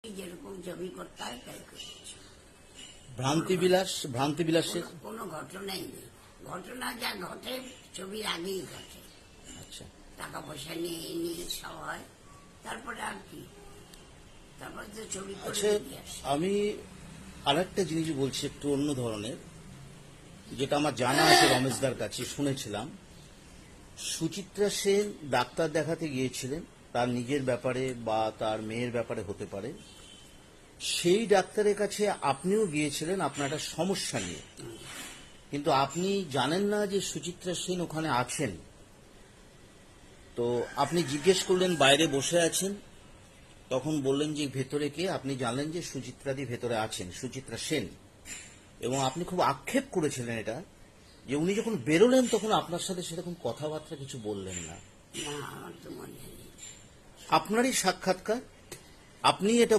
যেরকম ছবি করতে হয় তাই করেছি। ভ্রান্তি বিলাসের কোনো ঘটনাই নেই। ঘটনা যা ঘটে ছবির আগেই ঘটে। আচ্ছা, টাকা পয়সা নিয়ে নিয়ে সব হয়, তারপরে আর কি, তারপর তো ছবি করে আচ্ছা, বেরিয়ে আসে। আমি আরেকটা জিনিস বলছি একটু অন্য ধরনের, যেটা আমার জানা আছে রমেশদার কাছে শুনেছিলাম। সুচিত্রা সেন ডাক্তার দেখাতে গিয়েছিলেন, তার নিজের ব্যাপারে বা তার মেয়ের ব্যাপারে হতে পারে। সেই ডাক্তারের কাছে আপনিও গিয়েছিলেন আপনার একটা সমস্যা নিয়ে, কিন্তু আপনি জানেন না যে সুচিত্রা সেন ওখানে আছেন। তো আপনি জিজ্ঞেস করলেন, বাইরে বসে আছেন, তখন বললেন যে ভেতরে কে। আপনি জানলেন যে সুচিত্রাদি ভেতরে আছেন, সুচিত্রা সেন। এবং আপনি খুব আক্ষেপ করেছিলেন এটা, যে উনি যখন বেরোলেন তখন আপনার সাথে সেরকম কথাবার্তা কিছু বললেন না। না, আমার তো মনে নেই। আপনারই সাক্ষাৎকার, আপনি এটা